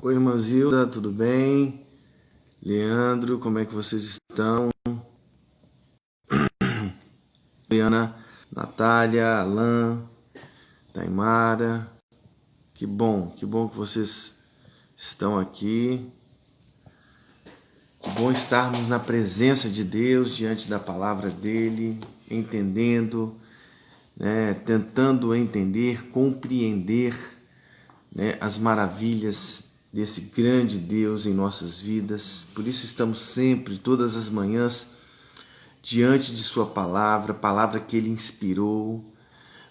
Oi, irmã Zilda, tudo bem? Leandro, como é que vocês estão? Liana, Natália, Alain, Taimara, que bom que vocês estão aqui. Que bom estarmos na presença de Deus, diante da palavra dele, entendendo, tentando entender, compreender, as maravilhas desse grande Deus em nossas vidas. Por isso estamos sempre, todas as manhãs, diante de sua palavra que ele inspirou.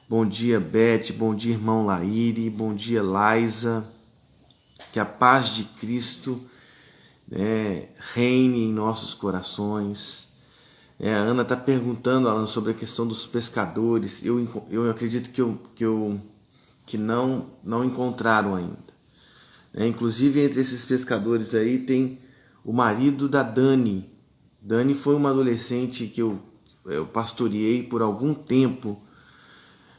Bom dia, Beth, bom dia, irmão Laíri, bom dia, Laisa. Que a paz de Cristo reine em nossos corações. A Ana está perguntando, Alan, sobre a questão dos pescadores. Eu acredito que não encontraram ainda. Inclusive, entre esses pescadores aí tem o marido da Dani. Dani foi uma adolescente que eu pastoreei por algum tempo.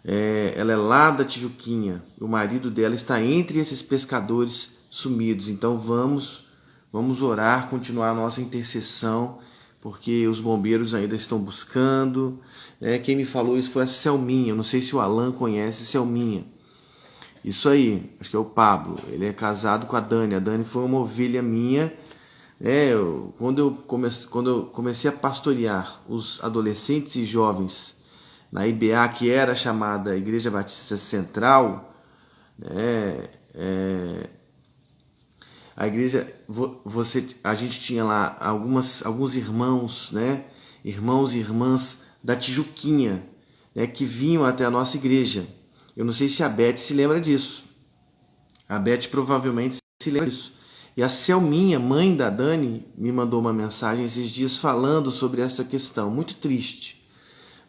Ela é lá da Tijuquinha. O marido dela está entre esses pescadores sumidos. Então vamos orar, continuar a nossa intercessão, porque os bombeiros ainda estão buscando. Quem me falou isso foi a Selminha. Eu não sei se o Alan conhece Selminha. Isso aí, acho que é o Pablo. Ele é casado com a Dani. A Dani foi uma ovelha minha. Quando eu comecei a pastorear os adolescentes e jovens na IBA, que era chamada Igreja Batista Central, a igreja, a gente tinha lá alguns irmãos, irmãos e irmãs da Tijuquinha, que vinham até a nossa igreja. Eu não sei se a Beth se lembra disso. A Beth provavelmente se lembra disso. E a Selminha, mãe da Dani, me mandou uma mensagem esses dias falando sobre essa questão. Muito triste.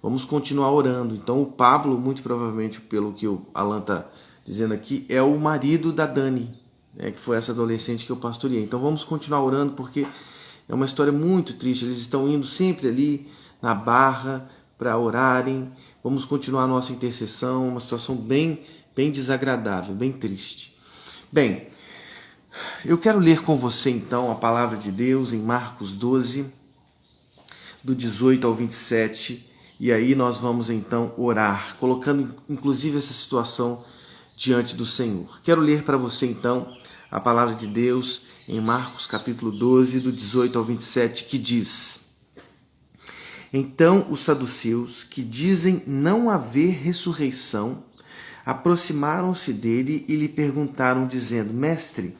Vamos continuar orando. Então o Pablo, muito provavelmente, pelo que o Alan está dizendo aqui, é o marido da Dani, que foi essa adolescente que eu pastoreei. Então vamos continuar orando, porque é uma história muito triste. Eles estão indo sempre ali na Barra para orarem. Vamos continuar a nossa intercessão, uma situação bem desagradável, bem triste. Bem, eu quero ler com você então a palavra de Deus em Marcos 12, do 18 ao 27, e aí nós vamos então orar, colocando inclusive essa situação diante do Senhor. Quero ler para você então a palavra de Deus em Marcos capítulo 12, do 18 ao 27, que diz: Então os saduceus, que dizem não haver ressurreição, aproximaram-se dele e lhe perguntaram, dizendo: Mestre,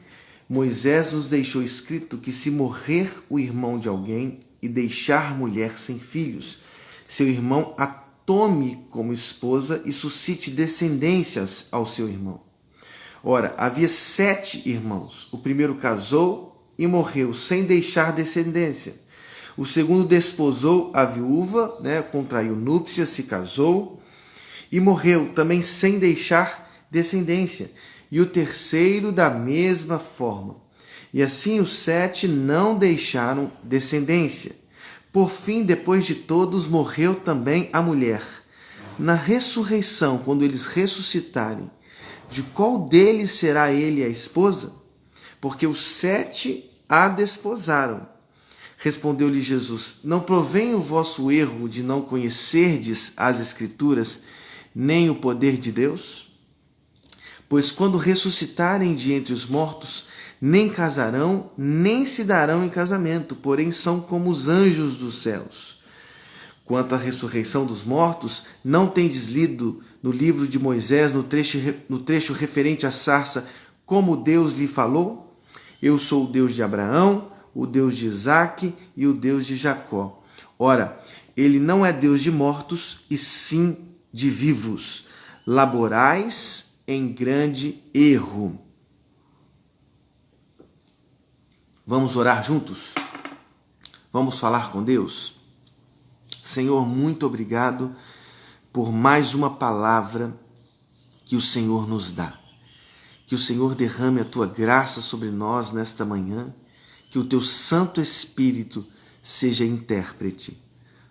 Moisés nos deixou escrito que se morrer o irmão de alguém e deixar mulher sem filhos, seu irmão a tome como esposa e suscite descendências ao seu irmão. Ora, havia 7 irmãos. O primeiro casou e morreu sem deixar descendência. O segundo desposou a viúva, contraiu núpcias, se casou e morreu também sem deixar descendência. E o terceiro da mesma forma. E assim os 7 não deixaram descendência. Por fim, depois de todos, morreu também a mulher. Na ressurreição, quando eles ressuscitarem, de qual deles será ele a esposa? Porque os 7 a desposaram. Respondeu-lhe Jesus: Não provém o vosso erro de não conhecerdes as Escrituras, nem o poder de Deus? Pois quando ressuscitarem de entre os mortos, nem casarão, nem se darão em casamento, porém são como os anjos dos céus. Quanto à ressurreição dos mortos, não tendes lido no livro de Moisés, no trecho referente à sarça, como Deus lhe falou? Eu sou o Deus de Abraão, o Deus de Isaque e o Deus de Jacó. Ora, ele não é Deus de mortos, e sim de vivos. Laborais em grande erro. Vamos orar juntos? Vamos falar com Deus? Senhor, muito obrigado por mais uma palavra que o Senhor nos dá. Que o Senhor derrame a tua graça sobre nós nesta manhã, que o teu Santo Espírito seja intérprete.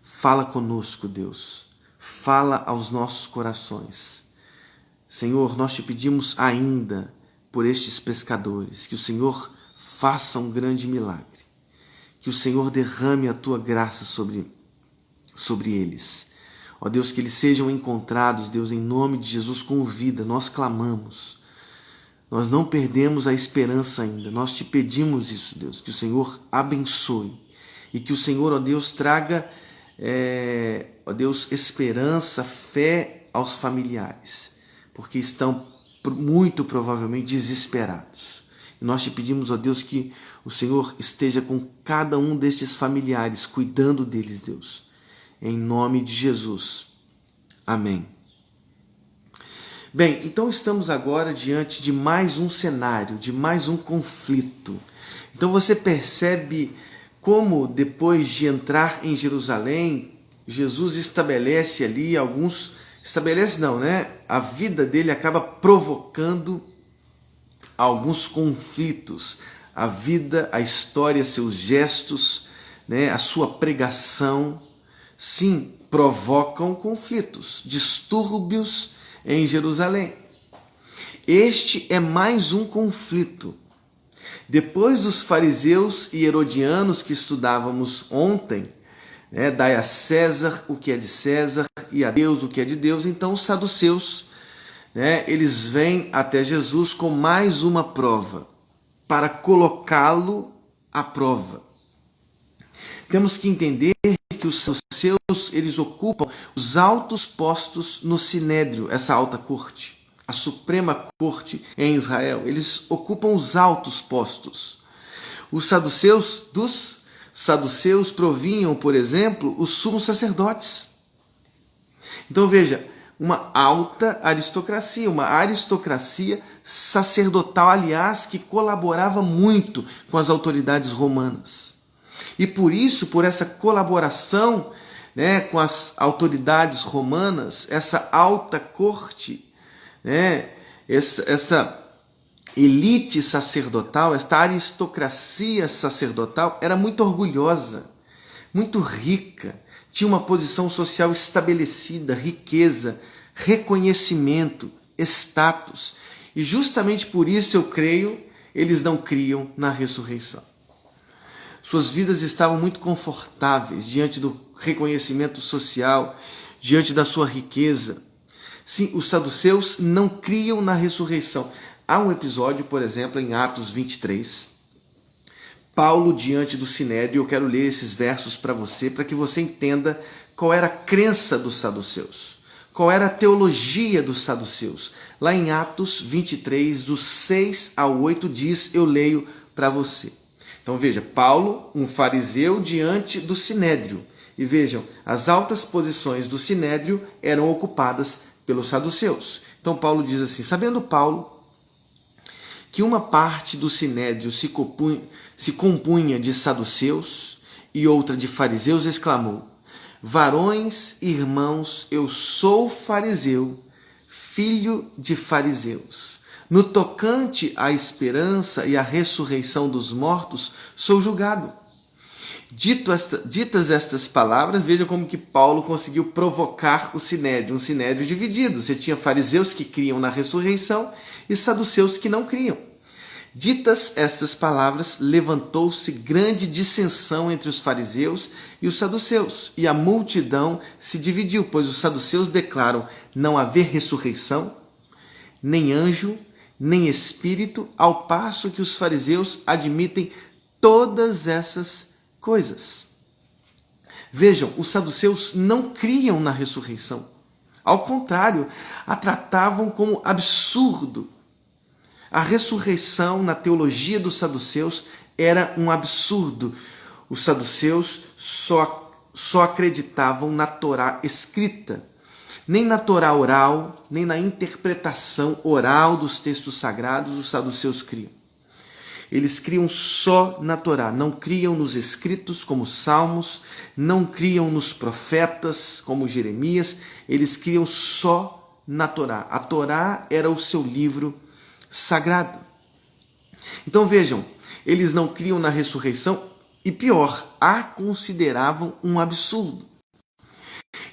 Fala conosco, Deus. Fala aos nossos corações. Senhor, nós te pedimos ainda por estes pescadores, que o Senhor faça um grande milagre, que o Senhor derrame a tua graça sobre eles. Ó Deus, que eles sejam encontrados, Deus, em nome de Jesus, com vida. Nós clamamos. Nós não perdemos a esperança ainda. Nós te pedimos isso, Deus, que o Senhor abençoe e que o Senhor, ó Deus, traga, ó Deus, esperança, fé aos familiares, porque estão muito provavelmente desesperados. E nós te pedimos, ó Deus, que o Senhor esteja com cada um destes familiares, cuidando deles, Deus. Em nome de Jesus. Amém. Bem, então estamos agora diante de mais um cenário, de mais um conflito. Então você percebe como, depois de entrar em Jerusalém, Jesus estabelece ali alguns... Estabelece não, né? A vida dele acaba provocando alguns conflitos. A vida, a história, seus gestos, né? A sua pregação, sim, provocam conflitos, distúrbios em Jerusalém. Este é mais um conflito. Depois dos fariseus e herodianos que estudávamos ontem, né, dai a César o que é de César e a Deus o que é de Deus, então os saduceus, né, eles vêm até Jesus com mais uma prova, para colocá-lo à prova. Temos que entender que os saduceus, eles ocupam os altos postos no Sinédrio, essa alta corte, a suprema corte em Israel. Eles ocupam os altos postos. Dos saduceus provinham, por exemplo, os sumos sacerdotes. Então veja, uma alta aristocracia, uma aristocracia sacerdotal, aliás, que colaborava muito com as autoridades romanas. E por isso, por essa colaboração, né, com as autoridades romanas, essa alta corte, né, essa elite sacerdotal, esta aristocracia sacerdotal era muito orgulhosa, muito rica, tinha uma posição social estabelecida, riqueza, reconhecimento, status. E justamente por isso eu creio, eles não criam na ressurreição. Suas vidas estavam muito confortáveis diante do reconhecimento social, diante da sua riqueza. Sim, os saduceus não criam na ressurreição. Há um episódio, por exemplo, em Atos 23, Paulo diante do Sinédrio. Eu quero ler esses versos para que você entenda qual era a crença dos saduceus, qual era a teologia dos saduceus. Lá em Atos 23, dos 6 ao 8, diz, eu leio para você. Então veja, Paulo, um fariseu diante do Sinédrio. E vejam, as altas posições do Sinédrio eram ocupadas pelos saduceus. Então Paulo diz assim, sabendo Paulo que uma parte do Sinédrio se compunha de saduceus e outra de fariseus, exclamou, varões e irmãos, eu sou fariseu, filho de fariseus. No tocante à esperança e à ressurreição dos mortos, sou julgado. Ditas estas palavras, veja como que Paulo conseguiu provocar o Sinédrio, um Sinédrio dividido. Você tinha fariseus que criam na ressurreição e saduceus que não criam. Ditas estas palavras, levantou-se grande dissensão entre os fariseus e os saduceus, e a multidão se dividiu, pois os saduceus declaram não haver ressurreição, nem anjo, nem espírito, ao passo que os fariseus admitem todas essas coisas. Vejam, os saduceus não criam na ressurreição. Ao contrário, a tratavam como absurdo. A ressurreição, na teologia dos saduceus, era um absurdo. Os saduceus só acreditavam na Torá escrita. Nem na Torá oral, nem na interpretação oral dos textos sagrados os saduceus criam. Eles criam só na Torá, não criam nos escritos como Salmos, não criam nos profetas como Jeremias, eles criam só na Torá. A Torá era o seu livro sagrado. Então vejam, eles não criam na ressurreição e pior, a consideravam um absurdo.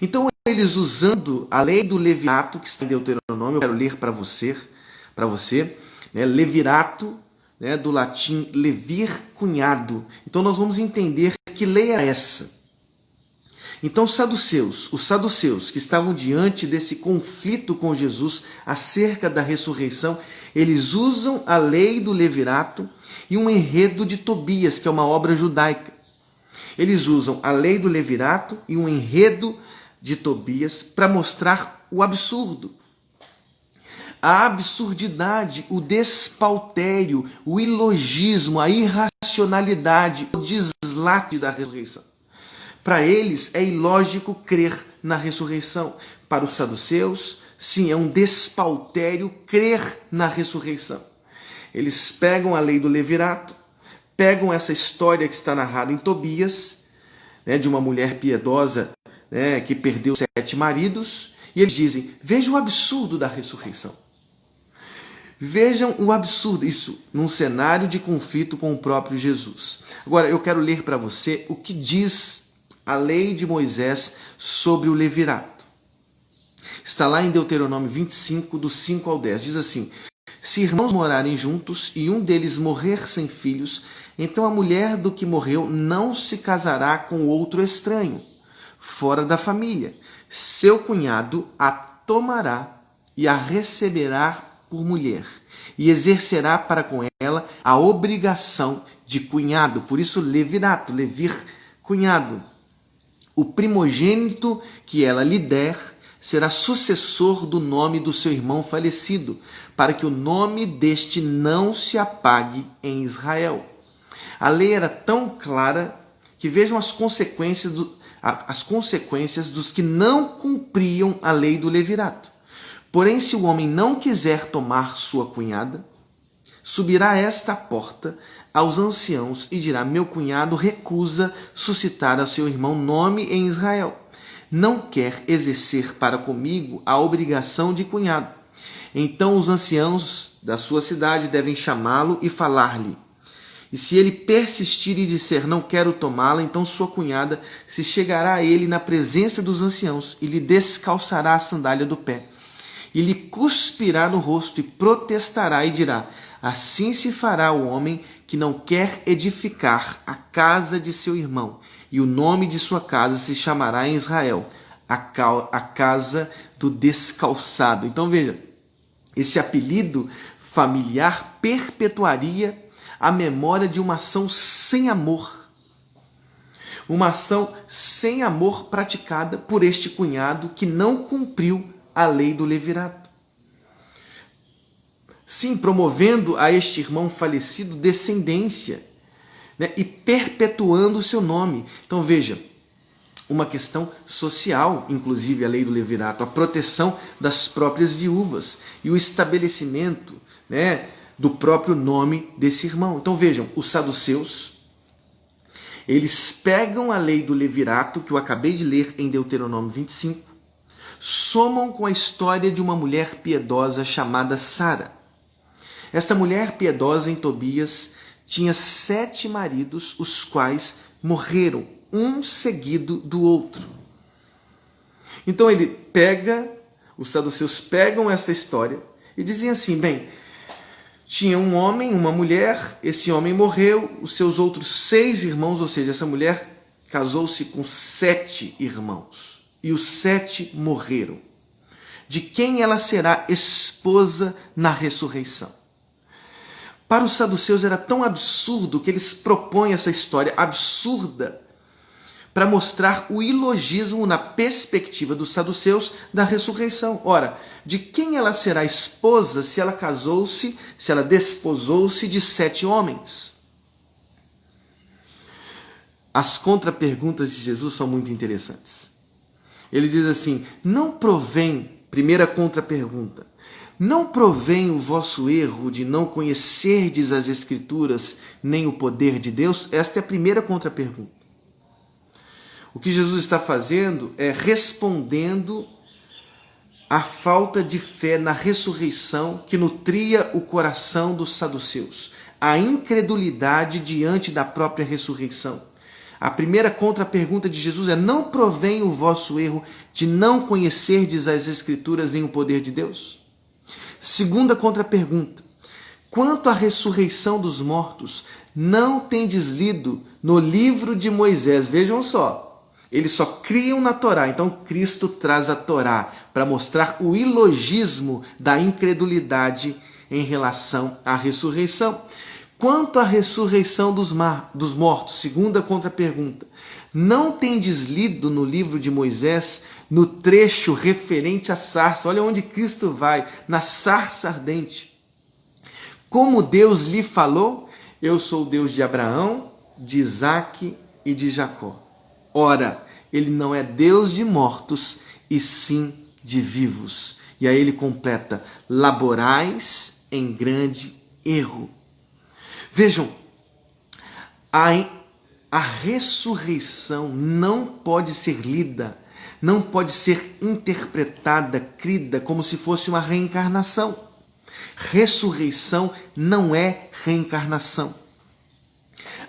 Então eles, usando a lei do Levítico, que está em Deuteronômio, eu quero ler para você, né? Levirato, né? Do latim levir, cunhado. Então nós vamos entender que lei é essa. Então os saduceus que estavam diante desse conflito com Jesus acerca da ressurreição, eles usam a lei do levirato e um enredo de Tobias, que é uma obra judaica. Eles usam a lei do levirato e um enredo de Tobias para mostrar o absurdo, a absurdidade, o despautério, o ilogismo, a irracionalidade, o deslate da ressurreição. Para eles é ilógico crer na ressurreição. Para os saduceus, sim, é um despautério crer na ressurreição. Eles pegam a lei do levirato, pegam essa história que está narrada em Tobias, né, de uma mulher piedosa, né, que perdeu 7 maridos, e eles dizem, vejam o absurdo da ressurreição. Vejam o absurdo, isso num cenário de conflito com o próprio Jesus. Agora, eu quero ler para você o que diz a lei de Moisés sobre o levirato. Está lá em Deuteronômio 25, do 5 ao 10. Diz assim, se irmãos morarem juntos e um deles morrer sem filhos, então a mulher do que morreu não se casará com outro estranho, fora da família. Seu cunhado a tomará e a receberá por mulher, e exercerá para com ela a obrigação de cunhado. Por isso, levirato, levir, cunhado. O primogênito que ela lhe der será sucessor do nome do seu irmão falecido, para que o nome deste não se apague em Israel. A lei era tão clara que vejam as consequências dos que não cumpriam a lei do levirato. Porém, se o homem não quiser tomar sua cunhada, subirá esta à porta aos anciãos e dirá, meu cunhado recusa suscitar a seu irmão nome em Israel. Não quer exercer para comigo a obrigação de cunhado. Então os anciãos da sua cidade devem chamá-lo e falar-lhe. E se ele persistir e disser, não quero tomá-la, então sua cunhada se chegará a ele na presença dos anciãos e lhe descalçará a sandália do pé. E lhe cuspirá no rosto e protestará e dirá, assim se fará o homem que não quer edificar a casa de seu irmão, e o nome de sua casa se chamará em Israel, a casa do descalçado. Então veja, esse apelido familiar perpetuaria a memória de uma ação sem amor. Uma ação sem amor praticada por este cunhado que não cumpriu a lei do levirato. Sim, promovendo a este irmão falecido descendência, né, e perpetuando o seu nome. Então veja, uma questão social, inclusive a lei do levirato, a proteção das próprias viúvas e o estabelecimento, né, do próprio nome desse irmão. Então vejam, os saduceus, eles pegam a lei do levirato, que eu acabei de ler em Deuteronômio 25, somam com a história de uma mulher piedosa chamada Sara. Esta mulher piedosa em Tobias tinha 7 maridos, os quais morreram, um seguido do outro. Então os saduceus pegam essa história e dizem assim, bem, tinha um homem, uma mulher, esse homem morreu, os seus outros 6 irmãos, ou seja, essa mulher casou-se com 7 irmãos, e os 7 morreram. De quem ela será esposa na ressurreição? Para os saduceus era tão absurdo que eles propõem essa história absurda para mostrar o ilogismo na perspectiva dos saduceus da ressurreição. Ora, de quem ela será esposa se ela casou-se, se ela desposou-se de 7 homens? As contraperguntas de Jesus são muito interessantes. Ele diz assim, não provém, primeira contrapergunta, não provém o vosso erro de não conhecerdes as Escrituras nem o poder de Deus? Esta é a primeira contrapergunta. O que Jesus está fazendo é respondendo à falta de fé na ressurreição que nutria o coração dos saduceus, a incredulidade diante da própria ressurreição. A primeira contrapergunta de Jesus é, não provém o vosso erro de não conhecerdes as Escrituras nem o poder de Deus? Segunda contrapergunta, Quanto à ressurreição dos mortos, não tendes lido no livro de Moisés. Vejam só, eles só criam na Torá. Então Cristo traz a Torá para mostrar o ilogismo da incredulidade em relação à ressurreição. Quanto à ressurreição dos mortos, segunda contra-pergunta, não tendes lido no livro de Moisés, no trecho referente à sarça? Olha onde Cristo vai, na sarça ardente. Como Deus lhe falou, eu sou o Deus de Abraão, de Isaque e de Jacó. Ora, ele não é Deus de mortos, e sim de vivos. E aí ele completa, laborais em grande erro. Vejam, a ressurreição não pode ser lida, não pode ser interpretada, crida, como se fosse uma reencarnação. Ressurreição não é reencarnação.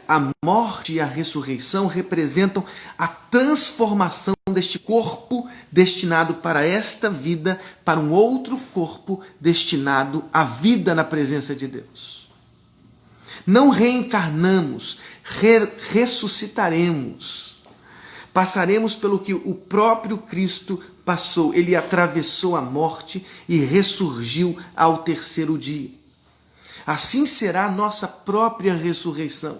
A morte e a ressurreição representam a transformação deste corpo destinado para esta vida, para um outro corpo destinado à vida na presença de Deus. Não reencarnamos, ressuscitaremos. Passaremos pelo que o próprio Cristo passou. Ele atravessou a morte e ressurgiu ao terceiro dia. Assim será a nossa própria ressurreição.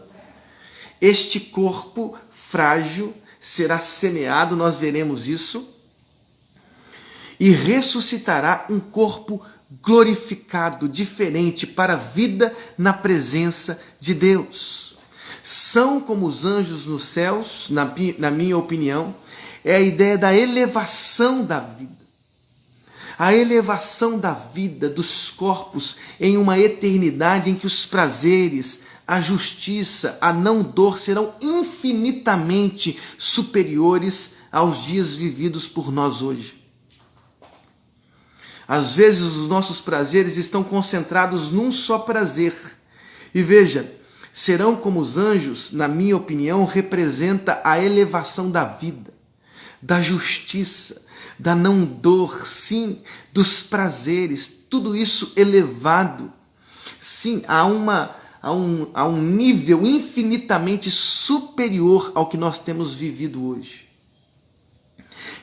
Este corpo frágil será semeado, nós veremos isso, e ressuscitará um corpo glorificado, diferente, para a vida na presença de Deus. São como os anjos nos céus, na minha opinião, é a ideia da elevação da vida. A elevação da vida dos corpos em uma eternidade em que os prazeres, a justiça, a não dor serão infinitamente superiores aos dias vividos por nós hoje. Às vezes os nossos prazeres estão concentrados num só prazer. E veja, serão como os anjos, na minha opinião, representa a elevação da vida, da justiça, da não dor, sim, dos prazeres, tudo isso elevado, sim, a um nível infinitamente superior ao que nós temos vivido hoje.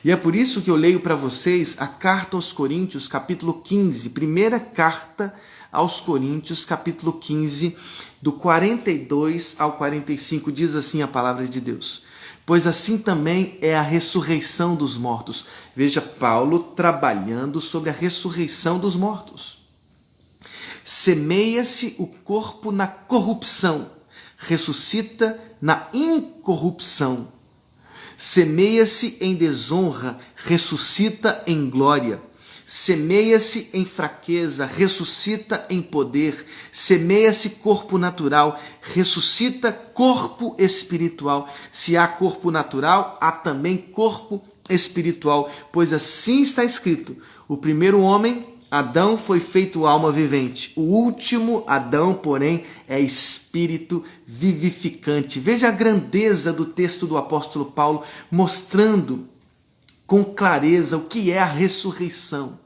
E é por isso que eu leio para vocês a carta aos Coríntios, capítulo 15, primeira carta aos Coríntios, capítulo 15, do 42 ao 45, diz assim a palavra de Deus. Pois assim também é a ressurreição dos mortos. Veja Paulo trabalhando sobre a ressurreição dos mortos. Semeia-se o corpo na corrupção, ressuscita na incorrupção. Semeia-se em desonra, ressuscita em glória. Semeia-se em fraqueza, ressuscita em poder. Semeia-se corpo natural, ressuscita corpo espiritual. Se há corpo natural, há também corpo espiritual, pois assim está escrito: o primeiro homem, Adão, foi feito alma vivente. O último Adão, porém, é espírito vivificante. Veja a grandeza do texto do apóstolo Paulo, mostrando com clareza o que é a ressurreição.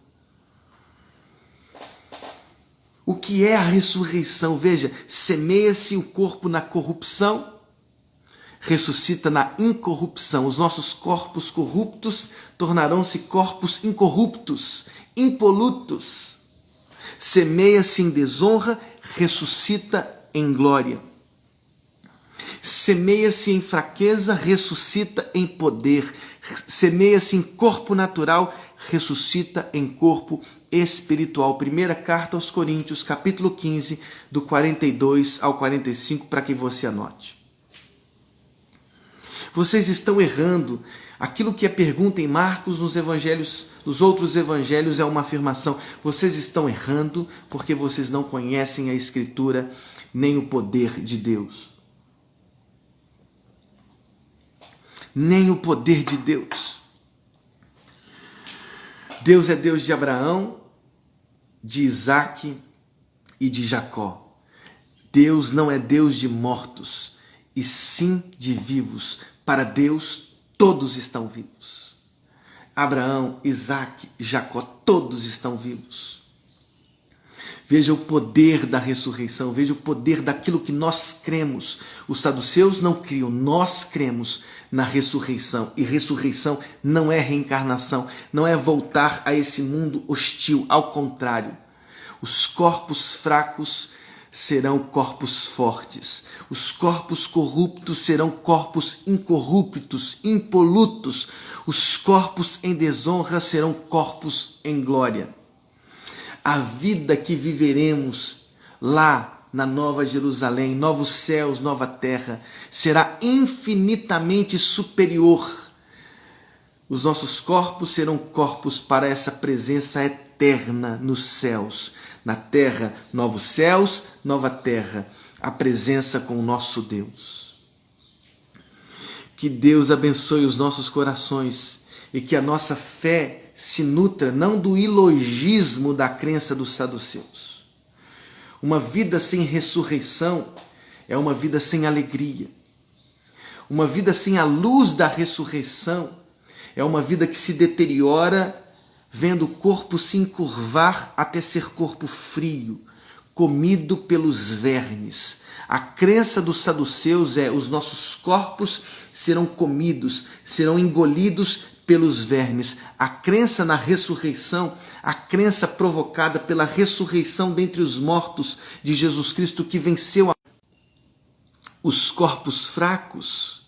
O que é a ressurreição? Veja, semeia-se o corpo na corrupção, ressuscita na incorrupção. Os nossos corpos corruptos tornarão-se corpos incorruptos, impolutos. Semeia-se em desonra, ressuscita em glória. Semeia-se em fraqueza, ressuscita em poder. Semeia-se em corpo natural, ressuscita em corpo espiritual. Primeira carta aos Coríntios, capítulo 15, do 42 ao 45, para que você anote. Vocês estão errando. Aquilo que é pergunta em Marcos, nos evangelhos, nos outros evangelhos, é uma afirmação. Vocês estão errando porque vocês não conhecem a Escritura nem o poder de Deus. Nem o poder de Deus. Deus é Deus de Abraão, de Isaque e de Jacó. Deus não é Deus de mortos, e sim de vivos. Para Deus, todos estão vivos. Abraão, Isaque, Jacó, todos estão vivos. Veja o poder da ressurreição, veja o poder daquilo que nós cremos. Os saduceus não criam, nós cremos na ressurreição. E ressurreição não é reencarnação, não é voltar a esse mundo hostil. Ao contrário, os corpos fracos serão corpos fortes. Os corpos corruptos serão corpos incorruptos, impolutos. Os corpos em desonra serão corpos em glória. A vida que viveremos lá na Nova Jerusalém, novos céus, nova terra, será infinitamente superior. Os nossos corpos serão corpos para essa presença eterna nos céus. Na terra, novos céus, nova terra, a presença com o nosso Deus. Que Deus abençoe os nossos corações e que a nossa fé se nutra não do ilogismo da crença dos saduceus. Uma vida sem ressurreição é uma vida sem alegria. Uma vida sem a luz da ressurreição é uma vida que se deteriora vendo o corpo se encurvar até ser corpo frio, comido pelos vermes. A crença dos saduceus é: os nossos corpos serão comidos, serão engolidos pelos vermes. A crença na ressurreição, a crença provocada pela ressurreição dentre os mortos de Jesus Cristo, que venceu os corpos fracos,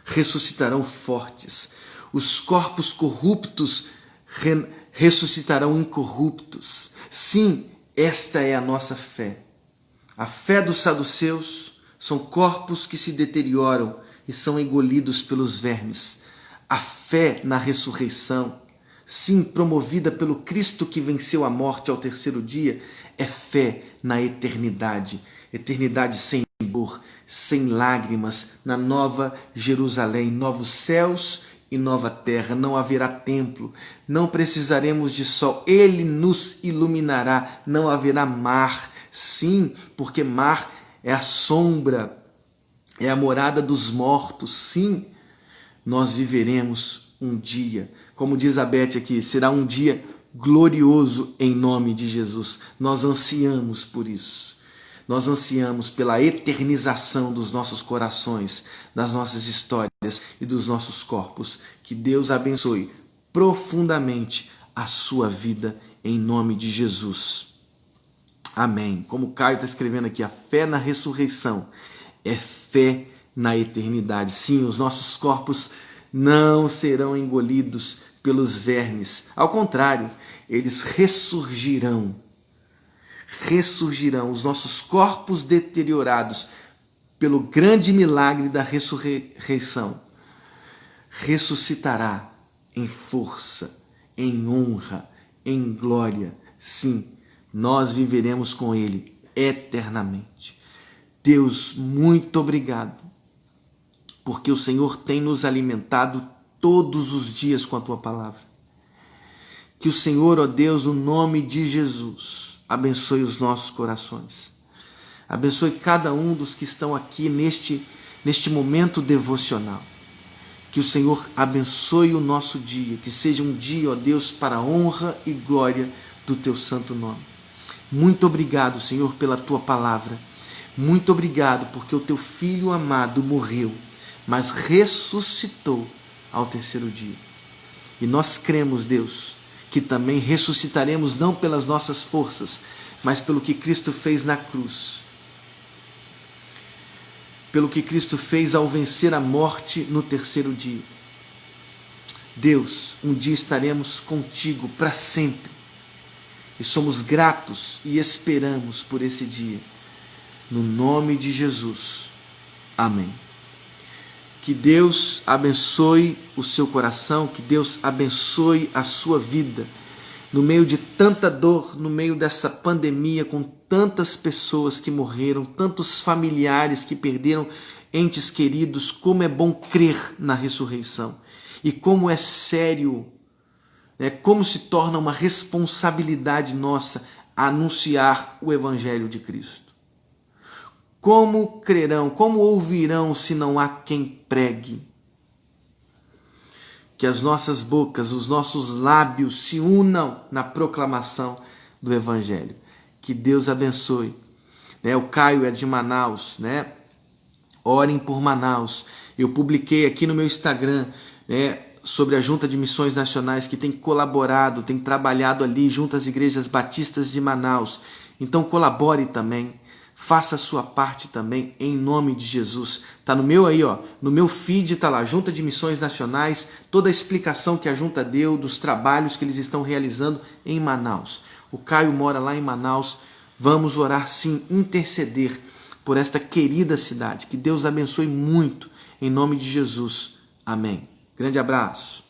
ressuscitarão fortes. Os corpos corruptos ressuscitarão incorruptos. Sim, esta é a nossa fé. A fé dos saduceus são corpos que se deterioram e são engolidos pelos vermes. A fé na ressurreição, sim, promovida pelo Cristo que venceu a morte ao terceiro dia, é fé na eternidade. Eternidade sem dor, sem lágrimas, na nova Jerusalém, novos céus e nova terra. Não haverá templo, não precisaremos de sol, ele nos iluminará. Não haverá mar, sim, porque mar é a sombra, é a morada dos mortos. Sim, nós viveremos um dia, como diz a Beth aqui, será um dia glorioso em nome de Jesus. Nós ansiamos por isso. Nós ansiamos pela eternização dos nossos corações, das nossas histórias e dos nossos corpos. Que Deus abençoe profundamente a sua vida em nome de Jesus. Amém. Como o Caio está escrevendo aqui, a fé na ressurreição é fé na eternidade. Sim, os nossos corpos não serão engolidos pelos vermes. Ao contrário, eles ressurgirão. Ressurgirão os nossos corpos deteriorados pelo grande milagre da ressurreição. Ressuscitará em força, em honra, em glória. Sim, nós viveremos com Ele eternamente. Deus, muito obrigado, porque o Senhor tem nos alimentado todos os dias com a Tua palavra. Que o Senhor, ó Deus, no nome de Jesus, abençoe os nossos corações. Abençoe cada um dos que estão aqui neste momento devocional. Que o Senhor abençoe o nosso dia, que seja um dia, ó Deus, para a honra e glória do Teu santo nome. Muito obrigado, Senhor, pela Tua palavra. Muito obrigado porque o Teu Filho amado morreu, mas ressuscitou ao terceiro dia. E nós cremos, Deus, que também ressuscitaremos não pelas nossas forças, mas pelo que Cristo fez na cruz. Pelo que Cristo fez ao vencer a morte no terceiro dia. Deus, um dia estaremos contigo para sempre. E somos gratos e esperamos por esse dia. No nome de Jesus. Amém. Que Deus abençoe o seu coração, que Deus abençoe a sua vida. No meio de tanta dor, no meio dessa pandemia, com tantas pessoas que morreram, tantos familiares que perderam entes queridos, como é bom crer na ressurreição. E como é sério, como se torna uma responsabilidade nossa anunciar o Evangelho de Cristo. Como crerão, como ouvirão se não há quem pregue? Que as nossas bocas, os nossos lábios se unam na proclamação do Evangelho. Que Deus abençoe. O Caio é de Manaus, Orem por Manaus. Eu publiquei aqui no meu Instagram, sobre a Junta de Missões Nacionais, que tem colaborado, tem trabalhado ali junto às igrejas batistas de Manaus. Então colabore também, faça a sua parte também, em nome de Jesus. Tá no meu aí, no meu feed tá lá, Junta de Missões Nacionais, toda a explicação que a Junta deu dos trabalhos que eles estão realizando em Manaus. O Caio mora lá em Manaus. Vamos orar sim, interceder por esta querida cidade. Que Deus abençoe muito, em nome de Jesus. Amém. Grande abraço.